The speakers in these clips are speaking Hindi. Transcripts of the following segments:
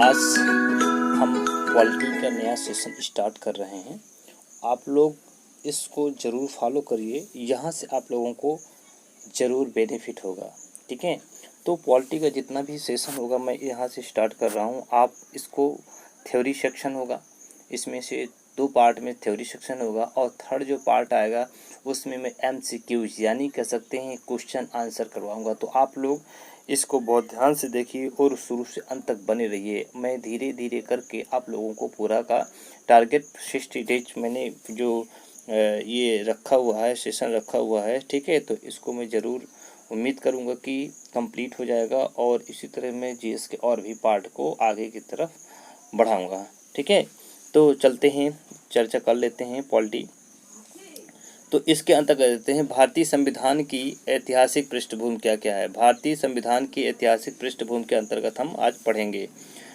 आज हम पॉलिटी का नया सेशन स्टार्ट कर रहे हैं। आप लोग इसको ज़रूर फॉलो करिए, यहाँ से आप लोगों को ज़रूर बेनिफिट होगा। ठीक है, तो पॉलिटी का जितना भी सेशन होगा मैं यहाँ से स्टार्ट कर रहा हूँ। आप इसको थ्योरी सेक्शन होगा, इसमें से 2 पार्ट में थ्योरी सेक्शन होगा और थर्ड जो पार्ट आएगा उसमें मैं MCQs यानी कह सकते हैं क्वेश्चन आंसर करवाऊँगा। तो आप लोग इसको बहुत ध्यान से देखिए और शुरू से अंत तक बने रहिए। मैं धीरे धीरे करके आप लोगों को पूरा का टारगेट 60 डेज मैंने जो ये रखा हुआ है, सेशन रखा हुआ है, ठीक है, तो इसको मैं ज़रूर उम्मीद करूँगा कि कंप्लीट हो जाएगा और इसी तरह मैं GS के और भी पार्ट को आगे की तरफ बढ़ाऊँगा। ठीक है, तो चलते हैं, चर्चा कर लेते हैं पॉलिटी। तो इसके अंतर्गत देते हैं भारतीय संविधान की ऐतिहासिक पृष्ठभूमि क्या क्या है। भारतीय संविधान की ऐतिहासिक पृष्ठभूमि के अंतर्गत हम आज पढ़ेंगे।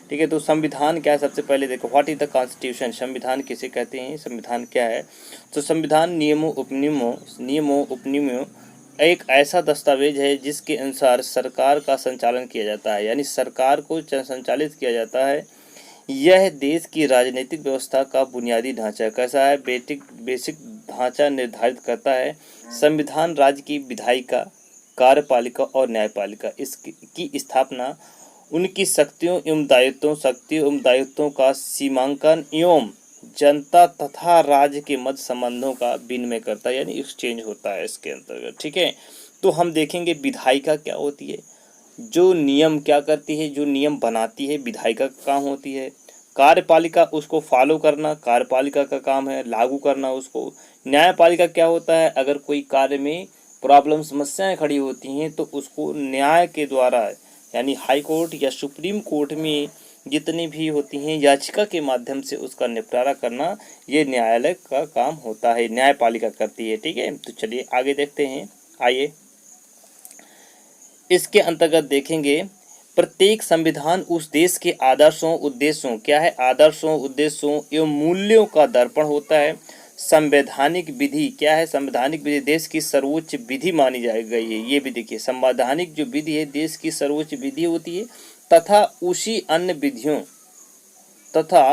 ठीक है, तो संविधान क्या है, सबसे पहले देखो व्हाट इज द कॉन्स्टिट्यूशन। संविधान किसे कहते हैं, संविधान क्या है। तो संविधान नियमों उपनियमों एक ऐसा दस्तावेज है जिसके अनुसार सरकार का संचालन किया जाता है, यानी सरकार को संचालित किया जाता है। यह देश की राजनीतिक व्यवस्था का बुनियादी ढांचा कैसा है, बेसिक ढांचा निर्धारित करता है। संविधान राज्य की विधायिका, कार्यपालिका और न्यायपालिका इसकी स्थापना, उनकी शक्तियों एवं दायित्वों का सीमांकन एवं जनता तथा राज्य के मध्य संबंधों का विनिमय करता है, यानी एक्सचेंज होता है इसके अंतर्गत। ठीक है, तो हम देखेंगे विधायिका क्या होती है, जो नियम क्या करती है, जो नियम बनाती है, विधायिका का काम होती है। कार्यपालिका उसको फॉलो करना, कार्यपालिका का काम है, लागू करना उसको। न्यायपालिका क्या होता है, अगर कोई कार्य में प्रॉब्लम समस्याएं खड़ी होती हैं तो उसको न्याय के द्वारा, यानी हाई कोर्ट या सुप्रीम कोर्ट में जितनी भी होती हैं याचिका के माध्यम से उसका निपटारा करना, ये न्यायालय का काम होता है, न्यायपालिका करती है। ठीक है, तो चलिए आगे देखते हैं। आइए इसके अंतर्गत देखेंगे प्रत्येक संविधान उस देश के आदर्शों उद्देश्यों क्या है, आदर्शों उद्देश्यों एवं मूल्यों का दर्पण होता है। संवैधानिक विधि क्या है, संवैधानिक विधि देश की सर्वोच्च विधि मानी गई है। ये भी देखिए, संवैधानिक जो विधि है देश की सर्वोच्च विधि होती है तथा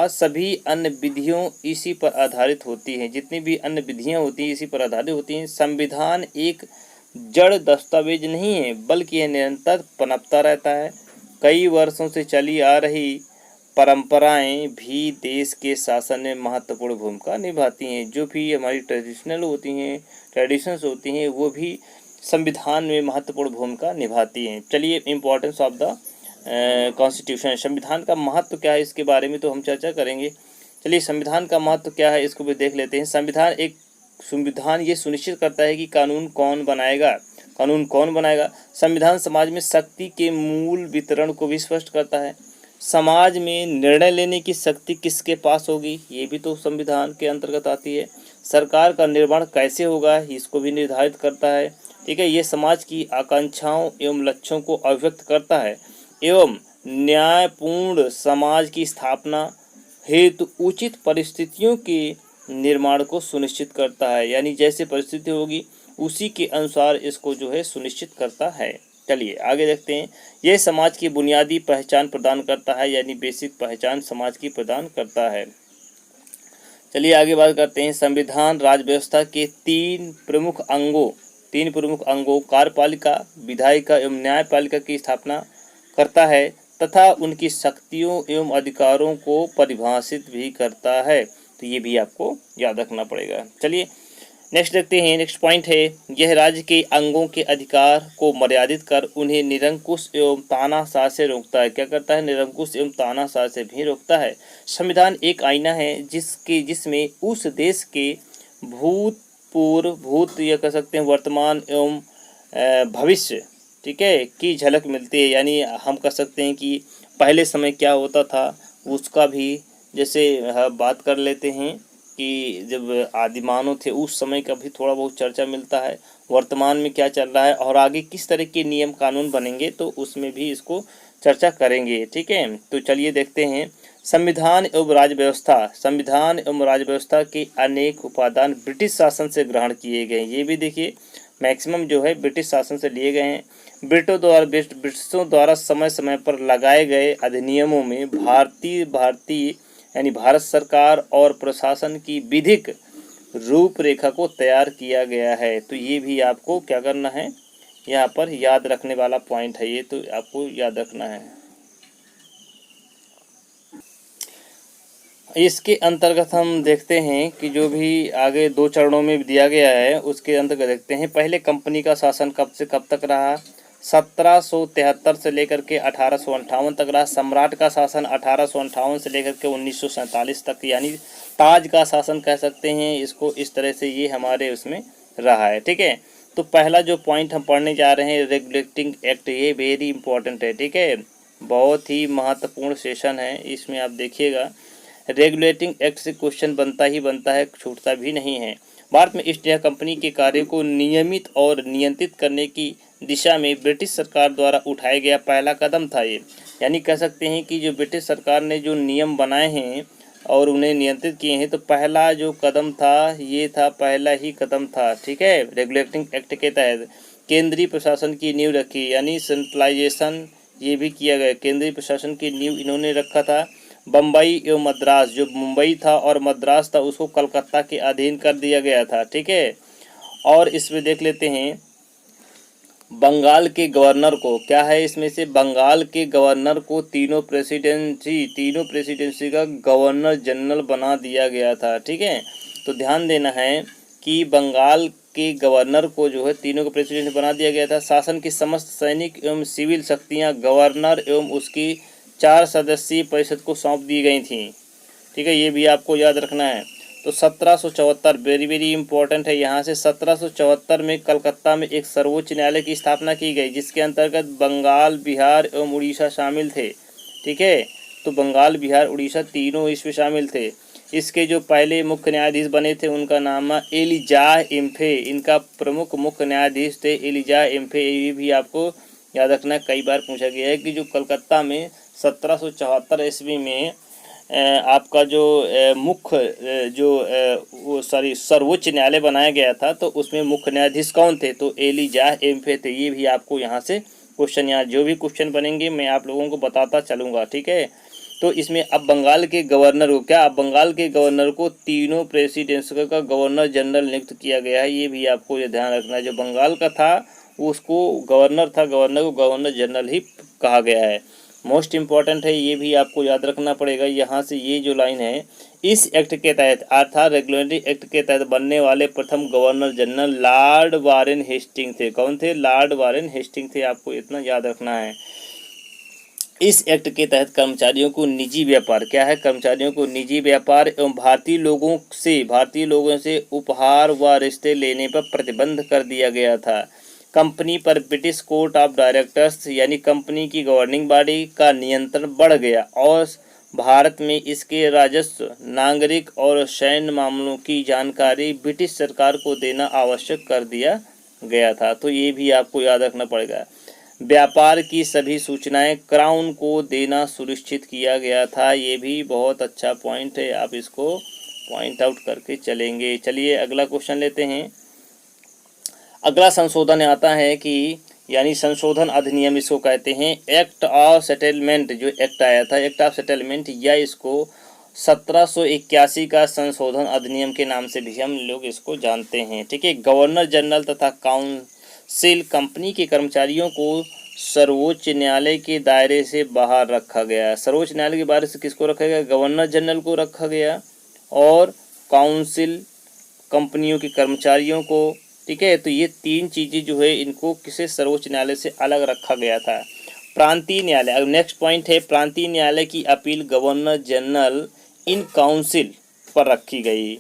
सभी अन्य विधियों इसी पर आधारित होती हैं। जितनी भी अन्य विधियां होती हैं इसी पर आधारित होती हैं। संविधान एक जड़ दस्तावेज नहीं है बल्कि यह निरंतर पनपता रहता है। कई वर्षों से चली आ रही परंपराएं भी देश के शासन में महत्वपूर्ण भूमिका निभाती हैं। जो भी हमारी ट्रेडिशंस होती हैं वो भी संविधान में महत्वपूर्ण भूमिका निभाती हैं। चलिए, इम्पोर्टेंस ऑफ द कॉन्स्टिट्यूशन, संविधान का महत्व क्या है इसके बारे में तो हम चर्चा करेंगे। चलिए, संविधान का महत्व क्या है इसको भी देख लेते हैं। संविधान ये सुनिश्चित करता है कि कानून कौन बनाएगा। संविधान समाज में शक्ति के मूल वितरण को भी स्पष्ट करता है। समाज में निर्णय लेने की शक्ति किसके पास होगी, ये भी तो संविधान के अंतर्गत आती है। सरकार का निर्माण कैसे होगा इसको भी निर्धारित करता है। ठीक है, ये समाज की आकांक्षाओं एवं लक्ष्यों को अभिव्यक्त करता है एवं न्यायपूर्ण समाज की स्थापना हेतु उचित परिस्थितियों के निर्माण को सुनिश्चित करता है, यानी जैसे परिस्थिति होगी उसी के अनुसार इसको जो है सुनिश्चित करता है। चलिए आगे देखते हैं। यह समाज की बुनियादी पहचान प्रदान करता है, यानी बेसिक पहचान समाज की प्रदान करता है। चलिए आगे बात करते हैं। संविधान राज्य व्यवस्था के तीन प्रमुख अंगों कार्यपालिका, विधायिका एवं न्यायपालिका की स्थापना करता है तथा उनकी शक्तियों एवं अधिकारों को परिभाषित भी करता है। तो ये भी आपको याद रखना पड़ेगा। चलिए नेक्स्ट देखते हैं। नेक्स्ट पॉइंट है, यह राज्य के अंगों के अधिकार को मर्यादित कर उन्हें निरंकुश एवं तानाशाह से रोकता है। क्या करता है, निरंकुश एवं तानाशाह से भी रोकता है। संविधान एक आईना है जिसमें उस देश के भूत या कह सकते हैं वर्तमान एवं भविष्य, ठीक है, की झलक मिलती है। यानी हम कह सकते हैं कि पहले समय क्या होता था उसका भी जैसे बात कर लेते हैं कि जब आदिमानव थे उस समय का भी थोड़ा बहुत चर्चा मिलता है। वर्तमान में क्या चल रहा है और आगे किस तरह के नियम कानून बनेंगे तो उसमें भी इसको चर्चा करेंगे। ठीक है, तो चलिए देखते हैं। संविधान एवं राज्य व्यवस्था के अनेक उपादान ब्रिटिश शासन से ग्रहण किए गए। ये भी देखिए, मैक्सिमम जो है ब्रिटिश शासन से लिए गए हैं। ब्रिटिशों द्वारा समय समय पर लगाए गए अधिनियमों में भारतीय यानी भारत सरकार और प्रशासन की विधिक रूपरेखा को तैयार किया गया है। तो ये भी आपको क्या करना है, यहाँ पर याद रखने वाला पॉइंट है, ये तो आपको याद रखना है। इसके अंतर्गत हम देखते हैं कि जो भी आगे 2 चरणों में दिया गया है उसके अंतर्गत देखते हैं। पहले कंपनी का शासन कब से कब तक रहा, 1773 से लेकर के 1858 तक रहा। सम्राट का शासन 1858 से लेकर के 1947 तक, यानी ताज का शासन कह सकते हैं इसको, इस तरह से ये हमारे उसमें रहा है। ठीक है, तो पहला जो पॉइंट हम पढ़ने जा रहे हैं रेगुलेटिंग एक्ट, ये वेरी इंपॉर्टेंट है। ठीक है, बहुत ही महत्वपूर्ण सेशन है, इसमें आप देखिएगा रेगुलेटिंग एक्ट से क्वेश्चन बनता ही बनता है, छूटता भी नहीं है। भारत में ईस्ट इंडिया कंपनी के कार्य को नियमित और नियंत्रित करने की दिशा में ब्रिटिश सरकार द्वारा उठाया गया पहला कदम था ये। यानी कह सकते हैं कि जो ब्रिटिश सरकार ने जो नियम बनाए हैं और उन्हें नियंत्रित किए हैं, तो पहला जो कदम था ये था, पहला ही कदम था। ठीक है, रेगुलेटिंग एक्ट के तहत केंद्रीय प्रशासन की नींव रखी, यानी सेंट्रलाइजेशन ये भी किया गया। केंद्रीय प्रशासन की नींव इन्होंने रखा था। बम्बई एवं मद्रास, जो मुंबई था और मद्रास था उसको कलकत्ता के अधीन कर दिया गया था। ठीक है, और इसमें देख लेते हैं बंगाल के गवर्नर को, क्या है इसमें से, बंगाल के गवर्नर को तीनों प्रेसिडेंसी का गवर्नर जनरल बना दिया गया था। ठीक है, तो ध्यान देना है कि बंगाल के गवर्नर को जो है तीनों को प्रेसिडेंट बना दिया गया था। शासन की समस्त सैनिक एवं सिविल शक्तियां गवर्नर एवं उसकी 4 सदस्यीय परिषद को सौंप दी गई थी। ठीक है, ये भी आपको याद रखना है। तो 1774 वेरी वेरी इंपॉर्टेंट है, यहाँ से 1774 में कलकत्ता में एक सर्वोच्च न्यायालय की स्थापना की गई, जिसके अंतर्गत बंगाल, बिहार एवं उड़ीसा शामिल थे। ठीक है, तो बंगाल, बिहार, उड़ीसा तीनों इसमें शामिल थे। इसके जो पहले मुख्य न्यायाधीश बने थे उनका नाम है एलिजाह इम्फे, इनका प्रमुख मुख्य न्यायाधीश थे एलिजाह इम्फे। ये भी आपको याद रखना, कई बार पूछा गया है कि जो कलकत्ता में 1774 ईस्वी में आपका जो मुख्य जो सर्वोच्च न्यायालय बनाया गया था, तो उसमें मुख्य न्यायाधीश कौन थे, तो एलिजाह इम्फे थे। ये भी आपको यहाँ से क्वेश्चन, यहाँ जो भी क्वेश्चन बनेंगे मैं आप लोगों को बताता चलूँगा। ठीक है, तो इसमें अब बंगाल के गवर्नर को क्या, अब बंगाल के गवर्नर को तीनों प्रेसिडेंसी का गवर्नर जनरल नियुक्त किया गया है। ये भी आपको ये ध्यान रखना है, जो बंगाल का था उसको गवर्नर था, गवर्नर को गवर्नर जनरल ही कहा गया है। मोस्ट इम्पॉर्टेंट है, ये भी आपको याद रखना पड़ेगा। यहाँ से ये जो लाइन है, इस एक्ट के तहत अर्थात रेगुलेटरी एक्ट के तहत बनने वाले प्रथम governor general lord Warren Hastings थे। कौन थे, लॉर्ड वारेन हेस्टिंग थे, आपको इतना याद रखना है। इस एक्ट के तहत कर्मचारियों को निजी व्यापार, क्या है, कर्मचारियों को निजी व्यापार एवं भारतीय लोगों से उपहार व रिश्ते लेने पर प्रतिबंध कर दिया गया था। कंपनी पर ब्रिटिश कोर्ट ऑफ डायरेक्टर्स यानी कंपनी की गवर्निंग बॉडी का नियंत्रण बढ़ गया और भारत में इसके राजस्व, नागरिक और सैन्य मामलों की जानकारी ब्रिटिश सरकार को देना आवश्यक कर दिया गया था। तो ये भी आपको याद रखना पड़ेगा। व्यापार की सभी सूचनाएं क्राउन को देना सुनिश्चित किया गया था। ये भी बहुत अच्छा पॉइंट है, आप इसको पॉइंट आउट करके चलेंगे। चलिए अगला क्वेश्चन लेते हैं। अगला संशोधन आता है कि यानी संशोधन अधिनियम इसको कहते हैं। एक्ट ऑफ सेटलमेंट, जो एक्ट आया था एक्ट ऑफ सेटलमेंट, या इसको 1781 का संशोधन अधिनियम के नाम से भी हम लोग इसको जानते हैं। ठीक है, गवर्नर जनरल तथा काउंसिल कंपनी के कर्मचारियों को सर्वोच्च न्यायालय के दायरे से बाहर रखा गया। सर्वोच्च न्यायालय के बारे से किसको रखा गया, गवर्नर जनरल को रखा गया और काउंसिल कंपनियों के कर्मचारियों को। ठीक है, तो ये 3 चीज़ें जो है इनको किसे सर्वोच्च न्यायालय से अलग रखा गया था। प्रांतीय न्यायालय, अब नेक्स्ट पॉइंट है, प्रांतीय न्यायालय की appeal governor general in council पर रखी गई।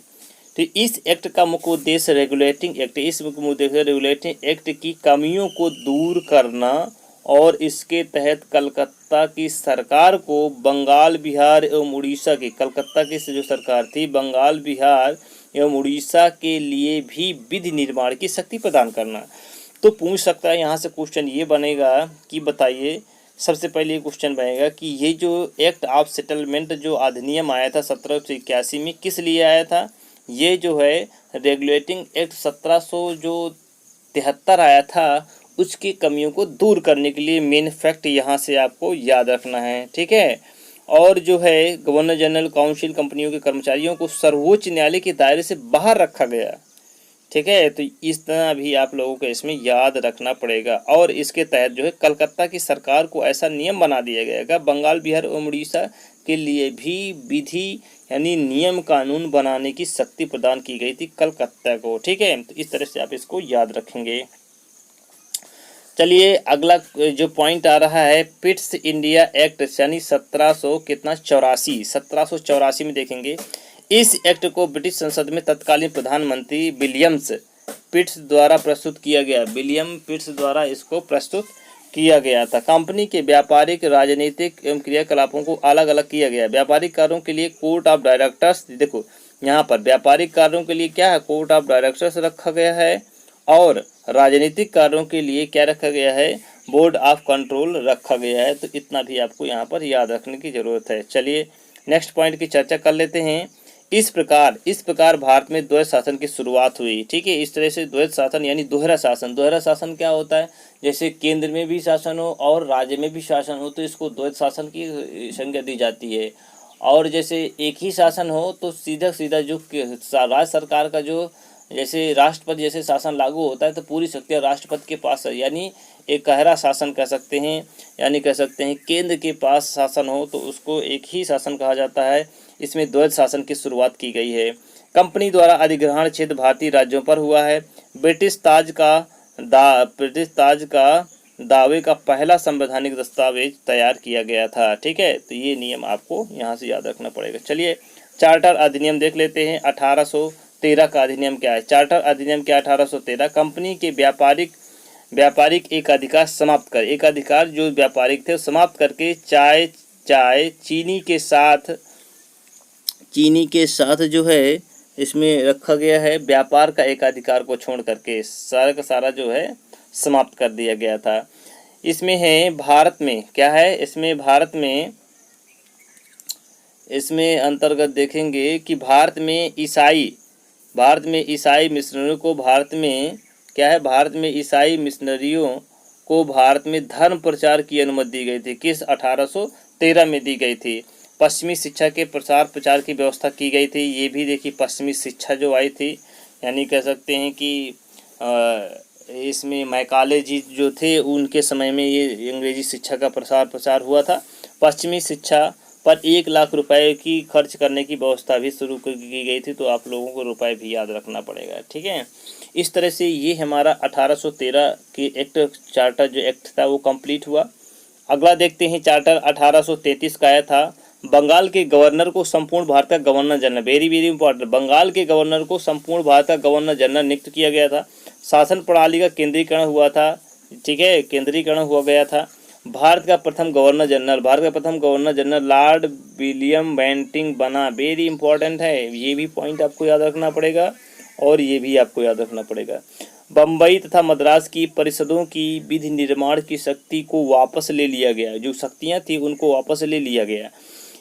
तो इस एक्ट का मुख्य उद्देश्य रेगुलेटिंग एक्ट, इस मुख्य उद्देश्य रेगुलेटिंग एक्ट की कमियों को दूर करना और इसके तहत कलकत्ता की सरकार को बंगाल, बिहार एवं उड़ीसा की, कलकत्ता की जो सरकार थी, बंगाल, बिहार एवं उड़ीसा के लिए भी विधि निर्माण की शक्ति प्रदान करना। तो पूछ सकता है यहाँ से क्वेश्चन ये बनेगा कि बताइए, सबसे पहले क्वेश्चन बनेगा कि ये जो एक्ट ऑफ सेटलमेंट जो अधिनियम आया था 1781 में, किस लिए आया था। ये जो है रेगुलेटिंग एक्ट 1700 जो 1973 आया था, उसकी कमियों को दूर करने के लिए मेन फैक्ट यहाँ से आपको याद रखना है, ठीक है। और जो है गवर्नर जनरल काउंसिल कंपनियों के कर्मचारियों को सर्वोच्च न्यायालय के दायरे से बाहर रखा गया, ठीक है। तो इस तरह भी आप लोगों को इसमें याद रखना पड़ेगा। और इसके तहत जो है कलकत्ता की सरकार को ऐसा नियम बना दिया गया, बंगाल, बिहार और उड़ीसा के लिए भी विधि यानी नियम कानून बनाने की शक्ति प्रदान की गई थी कलकत्ता को, ठीक है। तो इस तरह से आप इसको याद रखेंगे। चलिए अगला जो पॉइंट आ रहा है, पिट्स इंडिया एक्ट यानी 1784 में देखेंगे। इस एक्ट को ब्रिटिश संसद में तत्कालीन प्रधानमंत्री विलियम्स पिट्स द्वारा प्रस्तुत किया गया। विलियम पिट्स द्वारा इसको प्रस्तुत किया गया था। कंपनी के व्यापारिक, राजनीतिक एवं क्रियाकलापों को अलग अलग किया गया। व्यापारिक कार्यों के लिए कोर्ट ऑफ डायरेक्टर्स, देखो यहाँ पर व्यापारिक कार्यों के लिए क्या है, कोर्ट ऑफ डायरेक्टर्स रखा गया है। और राजनीतिक कार्यों के लिए क्या रखा गया है, बोर्ड ऑफ कंट्रोल रखा गया है। तो इतना भी आपको यहाँ पर याद रखने की जरूरत है। चलिए नेक्स्ट पॉइंट की चर्चा कर लेते हैं। इस प्रकार भारत में द्वैध शासन की शुरुआत हुई, ठीक है। इस तरह से द्वैध शासन यानी दोहरा शासन, दोहरा शासन क्या होता है, जैसे केंद्र में भी शासन हो और राज्य में भी शासन हो तो इसको द्वैध शासन की संज्ञा दी जाती है। और जैसे एक ही शासन हो तो सीधा सीधा जो राज्य सरकार का जो जैसे राष्ट्रपति जैसे शासन लागू होता है तो पूरी शक्तियाँ राष्ट्रपति के पास है, यानी एक कहरा शासन कह सकते हैं, यानी कह सकते हैं केंद्र के पास शासन हो तो उसको एक ही शासन कहा जाता है। इसमें द्वैध शासन की शुरुआत की गई है। कंपनी द्वारा अधिग्रहण क्षेत्र भारतीय राज्यों पर हुआ है। ब्रिटिश ताज का दावे का पहला संवैधानिक दस्तावेज तैयार किया गया था, ठीक है। तो ये नियम आपको यहाँ से याद रखना पड़ेगा। चलिए चार्टर अधिनियम देख लेते हैं। 1813 का अधिनियम क्या है, चार्टर अधिनियम क्या 1813, कंपनी के व्यापारिक एकाधिकार समाप्त कर, एकाधिकार जो व्यापारिक थे समाप्त करके चाय चीनी के साथ जो है इसमें रखा गया है व्यापार का एकाधिकार को छोड़ करके सारा का सारा जो है समाप्त कर दिया गया था। इसमें है भारत में क्या है, इसमें अंतर्गत देखेंगे कि भारत में ईसाई मिशनरियों को भारत में धर्म प्रचार की अनुमति दी गई थी। किस 1813 में दी गई थी। पश्चिमी शिक्षा के प्रचार की व्यवस्था की गई थी। ये भी देखिए पश्चिमी शिक्षा जो आई थी, यानी कह सकते हैं कि इसमें मैकाले जी जो थे उनके समय में ये अंग्रेजी शिक्षा का प्रचार हुआ था। पश्चिमी शिक्षा पर 1 लाख रुपए की खर्च करने की व्यवस्था भी शुरू की गई थी। तो आप लोगों को रुपए भी याद रखना पड़ेगा, ठीक है। इस तरह से ये हमारा 1813 के एक्ट चार्टर जो एक्ट था वो कंप्लीट हुआ। अगला देखते हैं चार्टर 1833 का आया था। बंगाल के गवर्नर को संपूर्ण भारत का governor general, very very important, Bengal के गवर्नर को संपूर्ण भारत का गवर्नर जनरल नियुक्त किया गया था। शासन प्रणाली का केंद्रीकरण हुआ था, ठीक है, केंद्रीकरण हुआ गया था। भारत का प्रथम governor general lord William Bentinck बना, वेरी इंपॉर्टेंट है, ये भी पॉइंट आपको याद रखना पड़ेगा और ये भी आपको याद रखना पड़ेगा। बम्बई तथा मद्रास की परिषदों की विधि निर्माण की शक्ति को वापस ले लिया गया, जो शक्तियां थी उनको वापस ले लिया गया।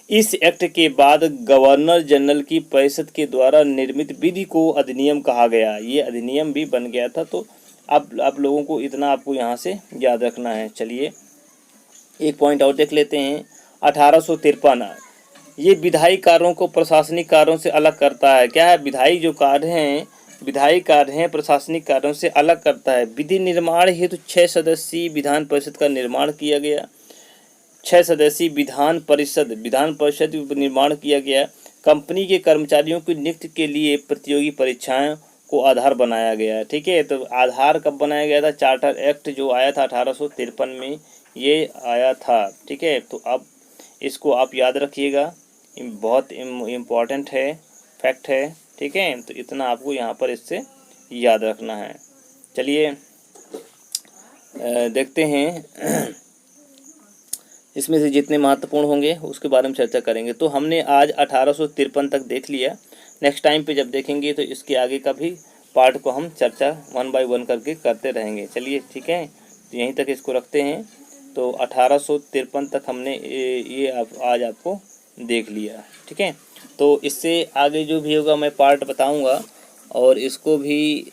इस एक्ट के बाद गवर्नर जनरल की परिषद के द्वारा निर्मित विधि को अधिनियम कहा गया, ये अधिनियम भी बन गया था। तो आप लोगों को इतना आपको यहाँ से याद रखना है। चलिए एक पॉइंट और देख लेते हैं। 1853 ये विधायी कार्यों को प्रशासनिक कार्यों से अलग करता है। क्या है, विधायी कार्य हैं प्रशासनिक कार्यों से अलग करता है। विधि निर्माण हेतु 6 सदस्यीय विधान परिषद का निर्माण किया गया। 6 सदस्यीय विधान परिषद निर्माण किया गया। कंपनी के कर्मचारियों की नियुक्ति के लिए प्रतियोगी परीक्षाओं को आधार बनाया गया, ठीक है। तो आधार कब बनाया गया था, चार्टर एक्ट जो आया था 1853 में ये आया था, ठीक है। तो अब इसको आप याद रखिएगा, बहुत इम्पॉर्टेंट है, फैक्ट है, ठीक है। तो इतना आपको यहाँ पर इससे याद रखना है। चलिए देखते हैं इसमें से जितने महत्वपूर्ण होंगे उसके बारे में चर्चा करेंगे। तो हमने आज 1853 तक देख लिया। नेक्स्ट टाइम पे जब देखेंगे तो इसके आगे का भी पार्ट को हम चर्चा 1 बाय 1 करके करते रहेंगे। चलिए ठीक है, तो यहीं तक इसको रखते हैं। तो 1853 तक हमने ये आज आपको देख लिया, ठीक है। तो इससे आगे जो भी होगा मैं पार्ट बताऊंगा और इसको भी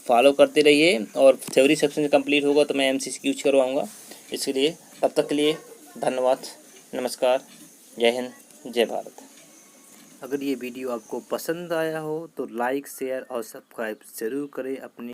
फॉलो करते रहिए। और थ्योरी सेक्शन कंप्लीट होगा तो मैं MCQ करवाऊँगा। इसके लिए तब तक के लिए धन्यवाद, नमस्कार, जय हिंद, जय भारत। अगर ये वीडियो आपको पसंद आया हो तो लाइक, शेयर और सब्सक्राइब ज़रूर करें अपनी